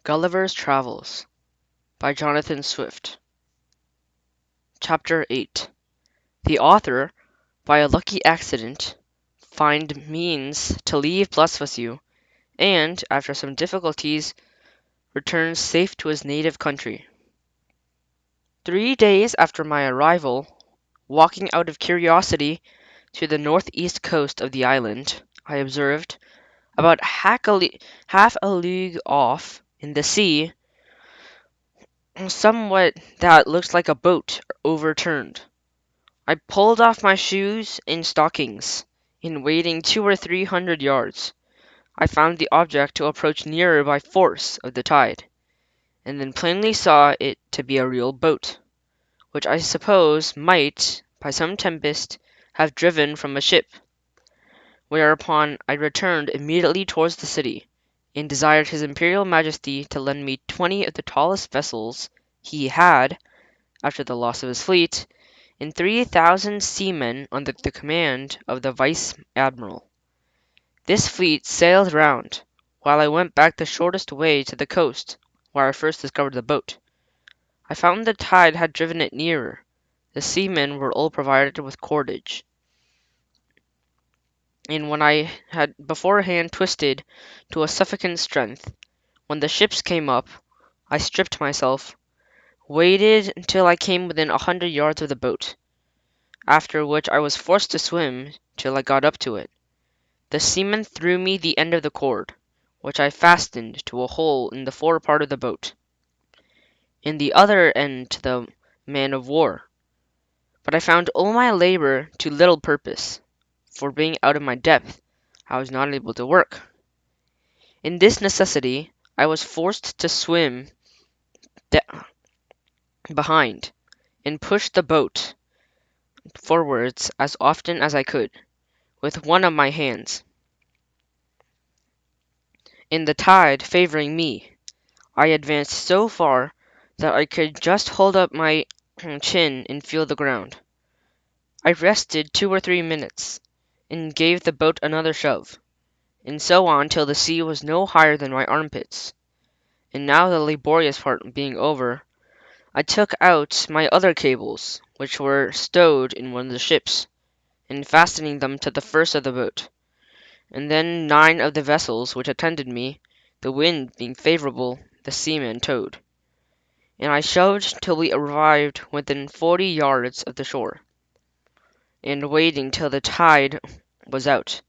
Gulliver's Travels by Jonathan Swift. Chapter 8. The author, by a lucky accident, find means to leave Blefuscu, and, after some difficulties, returns safe to his native country. 3 days after my arrival, walking out of curiosity to the northeast coast of the island, I observed, about half a league off in the sea, somewhat that looked like a boat overturned. I pulled off my shoes and stockings. In wading 200 or 300 yards, I found the object to approach nearer by force of the tide, and then plainly saw it to be a real boat, which I suppose might, by some tempest, have driven from a ship. Whereupon I returned immediately towards the city, and desired his Imperial Majesty to lend me 20 of the tallest vessels he had, after the loss of his fleet, and 3,000 seamen under the command of the Vice-Admiral. This fleet sailed round, while I went back the shortest way to the coast, where I first discovered the boat. I found the tide had driven it nearer. The seamen were all provided with cordage, and when I had beforehand twisted to a sufficient strength, when the ships came up, I stripped myself, waded till I came within 100 yards of the boat, after which I was forced to swim till I got up to it. The seamen threw me the end of the cord, which I fastened to a hole in the fore part of the boat, and the other end to the man of war. But I found all my labour to little purpose, for being out of my depth, I was not able to work. In this necessity, I was forced to swim behind, and push the boat forwards as often as I could, with one of my hands. In the tide favouring me, I advanced so far that I could just hold up my chin and feel the ground. I rested 2 or 3 minutes, and gave the boat another shove, and so on till the sea was no higher than my armpits. And now, the laborious part being over, I took out my other cables, which were stowed in one of the ships, and fastening them to the first of the boat, and then 9 of the vessels which attended me, the wind being favourable, the seamen towed, and I shoved till we arrived within 40 yards of the shore, and waiting till the tide was out,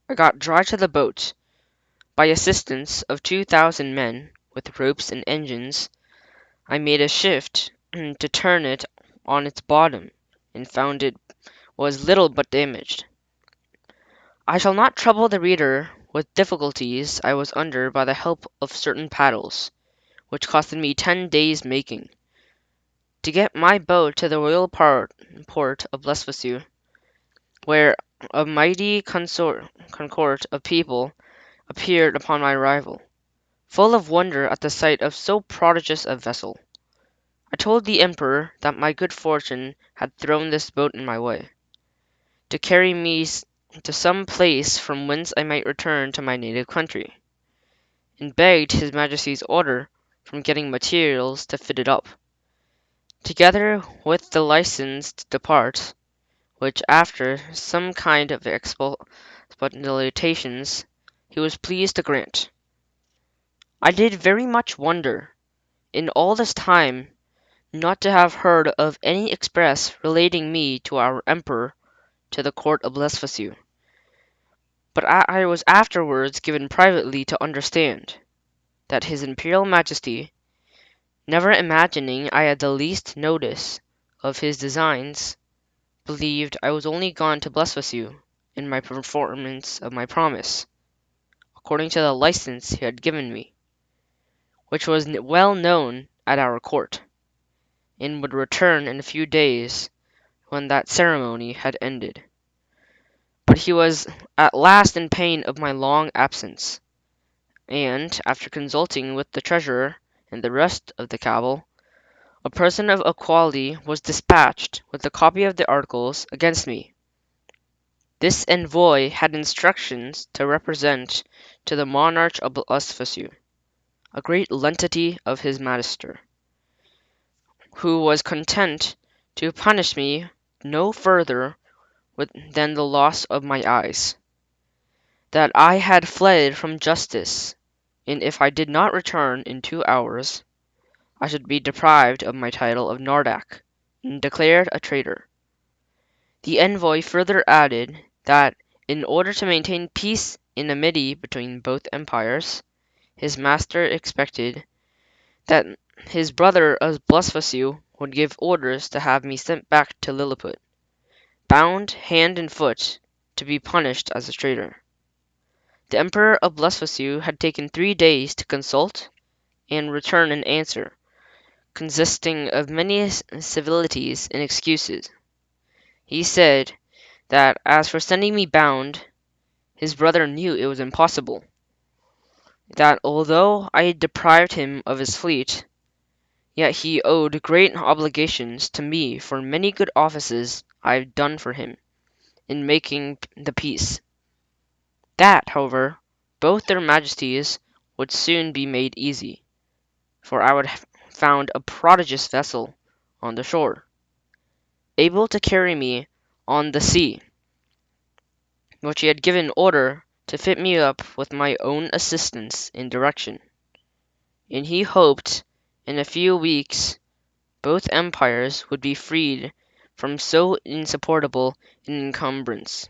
I got dry to the boat, by assistance of 2,000 men, with ropes and engines. I made a shift to turn it on its bottom, and found it was little but damaged. I shall not trouble the reader with difficulties I was under by the help of certain paddles, which costed me 10 days making, to get my boat to the royal port of Blefuscu, where a mighty concourse of people appeared upon my arrival, full of wonder at the sight of so prodigious a vessel. I told the emperor that my good fortune had thrown this boat in my way, to carry me to some place from whence I might return to my native country, and begged his majesty's order from getting materials to fit it up, together with the license to depart, which, after some kind of expostulations, he was pleased to grant. I did very much wonder, in all this time, not to have heard of any express relating me to our emperor to the court of Blefuscu, but I was afterwards given privately to understand, that his Imperial Majesty, never imagining I had the least notice of his designs, believed I was only gone to Blefuscu in my performance of my promise, according to the license he had given me, which was well known at our court, and would return in a few days, when that ceremony had ended. But he was at last in pain of my long absence, and, after consulting with the treasurer and the rest of the cabal, a person of equality was dispatched with a copy of the articles against me. This envoy had instructions to represent to the monarch of Blefuscu a great lenity of his master, who was content to punish me no further than the loss of my eyes, that I had fled from justice, and if I did not return in 2 hours, I should be deprived of my title of Nardak, and declared a traitor. The envoy further added that, in order to maintain peace and amity between both empires, his master expected that his brother of Blefuscu would give orders to have me sent back to Lilliput, bound hand and foot, to be punished as a traitor. The Emperor of Blefuscu had taken 3 days to consult and return an answer, consisting of many civilities and excuses. He said that as for sending me bound, his brother knew it was impossible, that although I had deprived him of his fleet, yet he owed great obligations to me for many good offices I had done for him in making the peace. That, however, both their majesties would soon be made easy, for I would have found a prodigious vessel on the shore, able to carry me on the sea, which he had given order to fit me up with my own assistance and direction, and he hoped in a few weeks both empires would be freed from so insupportable an encumbrance.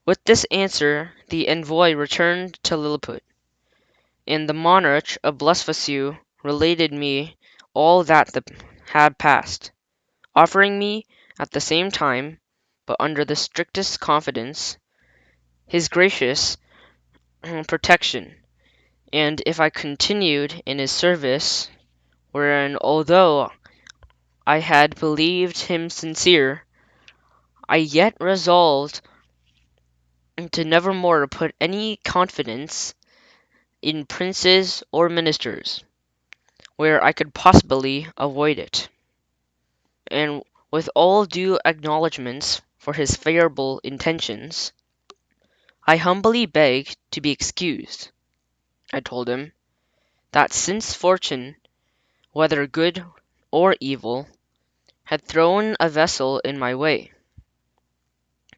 With this answer the envoy returned to Lilliput, and the monarch of Blefuscu related me all that had passed, offering me at the same time, but under the strictest confidence, his gracious protection, and if I continued in his service, wherein although I had believed him sincere, I yet resolved to never more put any confidence in princes or ministers, where I could possibly avoid it, and with all due acknowledgments for his favourable intentions, I humbly beg to be excused. I told him that since fortune, whether good or evil, had thrown a vessel in my way,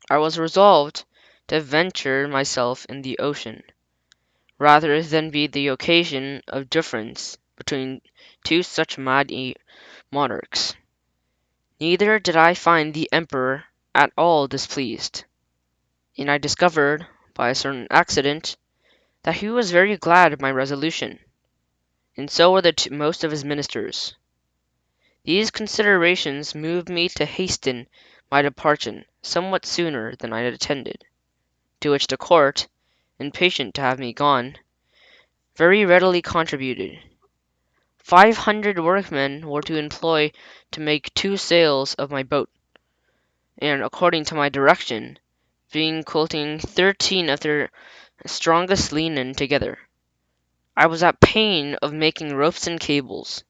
I was resolved to venture myself in the ocean, rather than be the occasion of difference between two such mighty monarchs. Neither did I find the emperor at all displeased, and I discovered, by a certain accident, that he was very glad of my resolution, and so were most of his ministers. These considerations moved me to hasten my departure somewhat sooner than I had intended, to which the court, impatient to have me gone, very readily contributed. 500 workmen were to employ to make 2 sails of my boat, and, according to my direction, being quilting 13 of their strongest linen together, I was at pain of making ropes and cables,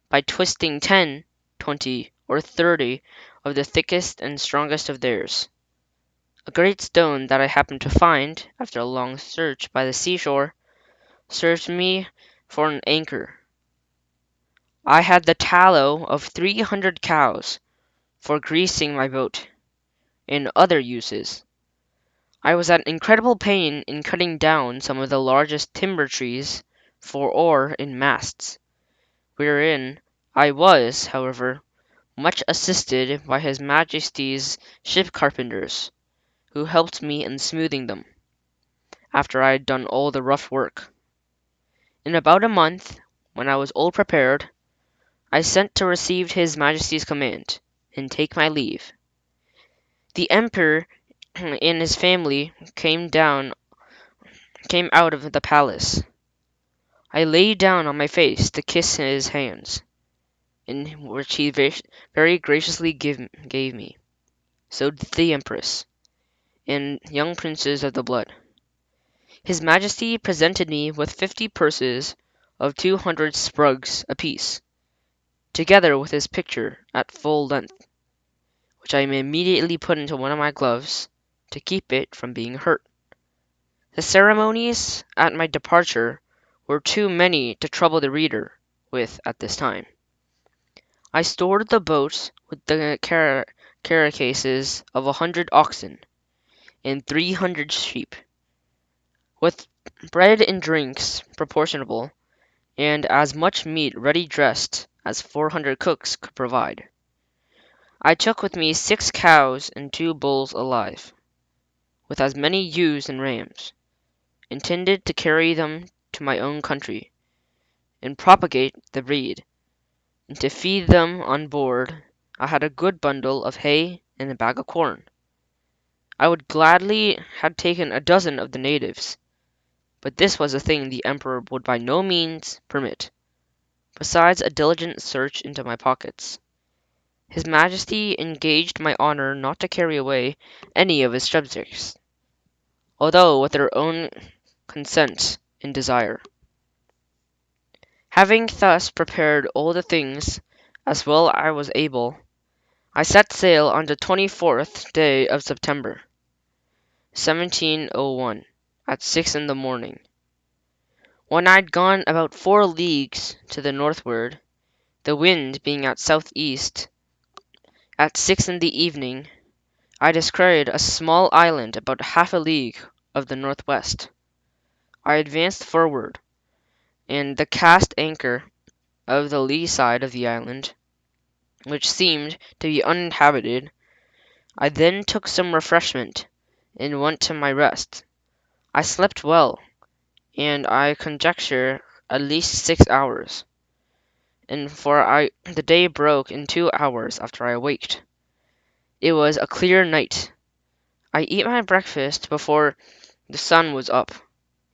by twisting 10, 20, or 30 of the thickest and strongest of theirs. A great stone that I happened to find, after a long search by the seashore, served me for an anchor. I had the tallow of 300 cows for greasing my boat, and other uses. I was at incredible pain in cutting down some of the largest timber trees for oar and masts, wherein I was, however, much assisted by his Majesty's ship carpenters, who helped me in smoothing them, after I had done all the rough work. In about a month, when I was all prepared, I sent to receive his Majesty's command, and take my leave. The Emperor and his family came out of the palace. I lay down on my face to kiss his hands, in which he very graciously gave me. So did the Empress, and young princes of the blood. His Majesty presented me with 50 purses of 200 sprugs apiece, together with his picture at full length, which I immediately put into one of my gloves, to keep it from being hurt. The ceremonies at my departure were too many to trouble the reader with at this time. I stored the boat with the carcasses of 100 oxen and 300 sheep, with bread and drinks proportionable, and as much meat ready dressed as 400 cooks could provide. I took with me 6 cows and 2 bulls alive, with as many ewes and rams, intended to carry them to my own country, and propagate the breed, and to feed them on board. I had a good bundle of hay and a bag of corn. I would gladly have taken a dozen of the natives, but this was a thing the Emperor would by no means permit, besides a diligent search into my pockets. His Majesty engaged my honour not to carry away any of his subjects, although with their own consent and desire. Having thus prepared all the things as well as I was able, I set sail on the 24th day of September, 1701, at 6 in the morning. When I had gone about 4 leagues to the northward, the wind being at southeast, at 6 in the evening, I descried a small island about half a league of the northwest. I advanced forward, and the cast anchor of the lee side of the island, which seemed to be uninhabited. I then took some refreshment, and went to my rest. I slept well, and I conjecture at least 6 hours, and the day broke in 2 hours after I awaked. It was a clear night. I ate my breakfast before the sun was up,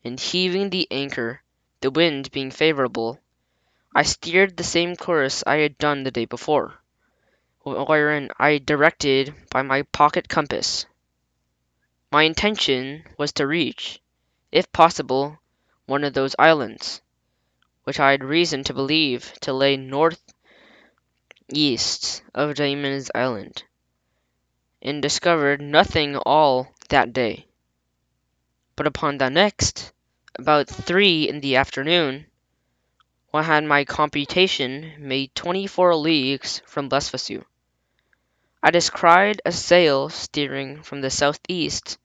and heaving the anchor, the wind being favourable, I steered the same course I had done the day before, wherein I directed by my pocket compass. My intention was to reach, if possible, one of those islands, which I had reason to believe to lay north east of Damon's Island, and discovered nothing all that day. But upon the next, about 3 in the afternoon, I had my computation made 24 leagues from Lesvasu. I descried a sail steering from the southeast.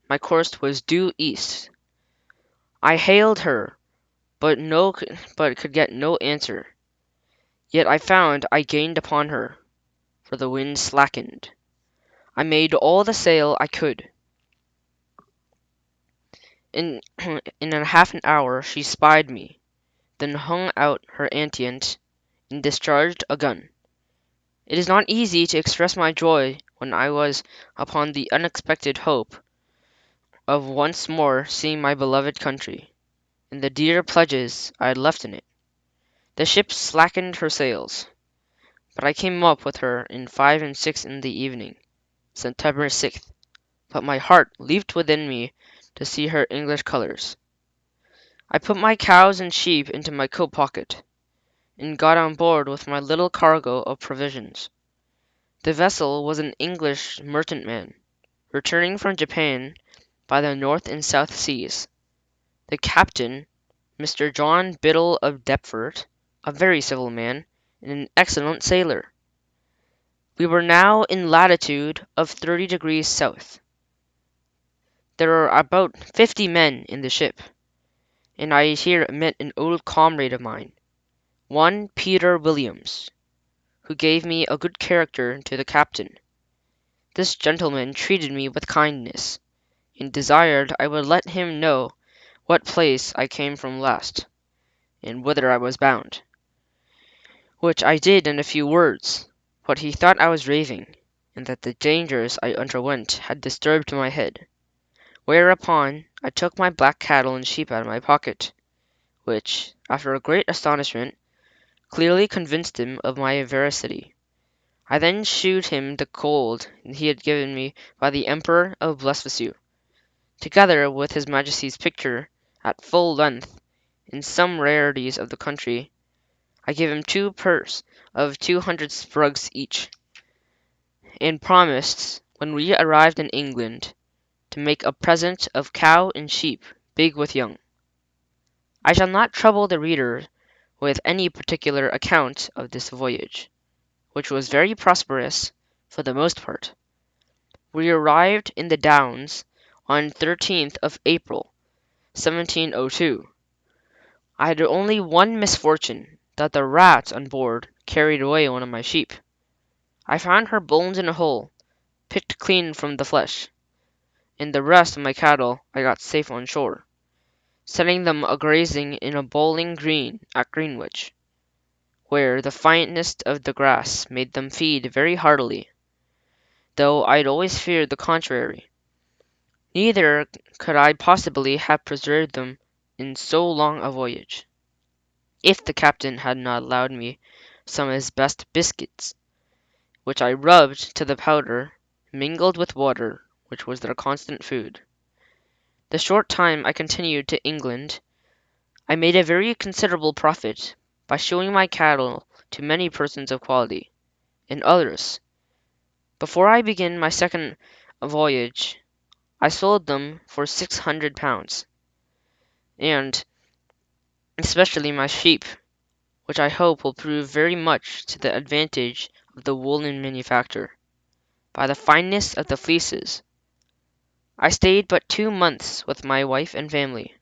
My course was due east. I hailed her, but could get no answer. Yet I found I gained upon her, for the wind slackened. I made all the sail I could. In in a half an hour she spied me, then hung out her antiant, and discharged a gun. It is not easy to express my joy when I was upon the unexpected hope of once more seeing my beloved country, and the dear pledges I had left in it. The ship slackened her sails, but I came up with her in 5 and 6 in the evening, September 6th. But my heart leaped within me to see her English colours. I put my cows and sheep into my coat pocket, and got on board with my little cargo of provisions. The vessel was an English merchantman, returning from Japan by the North and South Seas. The captain, Mr. John Biddle of Deptford, a very civil man, and an excellent sailor. We were now in latitude of 30 degrees south. There were about 50 men in the ship, and I here met an old comrade of mine, one Peter Williams, who gave me a good character to the captain. This gentleman treated me with kindness, and desired I would let him know what place I came from last, and whither I was bound, which I did in a few words, but he thought I was raving, and that the dangers I underwent had disturbed my head. Whereupon I took my black cattle and sheep out of my pocket, which, after a great astonishment, clearly convinced him of my veracity. I then shewed him the gold he had given me by the Emperor of Blefuscu, together with his Majesty's picture at full length, and some rarities of the country. I gave him 2 purse of 200 sprugs each, and promised, when we arrived in England, to make a present of cow and sheep, big with young. I shall not trouble the reader with any particular account of this voyage, which was very prosperous for the most part. We arrived in the Downs on 13th of April, 1702. I had only one misfortune, that the rats on board carried away one of my sheep. I found her bones in a hole, picked clean from the flesh, and the rest of my cattle I got safe on shore, setting them a grazing in a bowling green at Greenwich, where the finest of the grass made them feed very heartily, though I had always feared the contrary. Neither could I possibly have preserved them in so long a voyage, if the captain had not allowed me some of his best biscuits, which I rubbed to the powder, mingled with water, which was their constant food. The short time I continued to England, I made a very considerable profit by showing my cattle to many persons of quality, and others. Before I began my second voyage, I sold them for £600, and especially my sheep, which I hope will prove very much to the advantage of the woolen manufacture, by the fineness of the fleeces. I stayed but 2 months with my wife and family,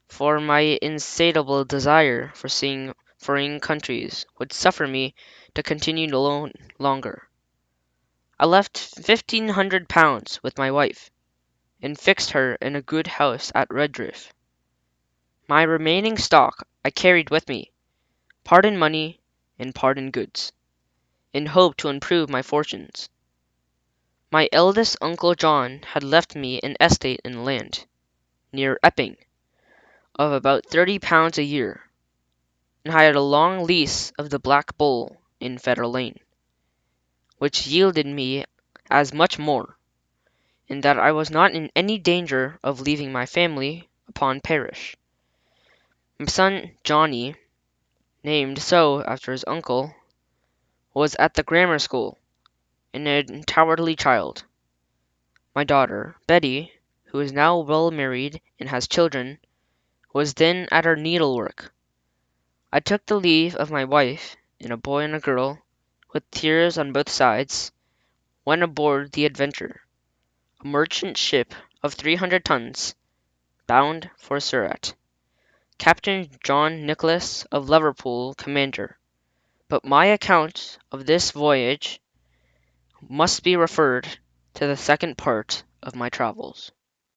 for my insatiable desire for seeing foreign countries would suffer me to continue alone longer. I left £1,500 with my wife, and fixed her in a good house at Redriff. My remaining stock I carried with me, part in money and part in goods, in hope to improve my fortunes. My eldest uncle John had left me an estate in land, near Epping, of about £30 a year, and I had a long lease of the Black Bull in Fetter Lane, which yielded me as much more, and that I was not in any danger of leaving my family upon parish. My son Johnny, named so after his uncle, was at the grammar school, and a cowardly child. My daughter, Betty, who is now well married and has children, was then at her needlework. I took the leave of my wife and a boy and a girl, with tears on both sides, went aboard the Adventure, a merchant ship of 300 tons, bound for Surat. Captain John Nicholas of Liverpool, commander. But my account of this voyage must be referred to the second part of my travels.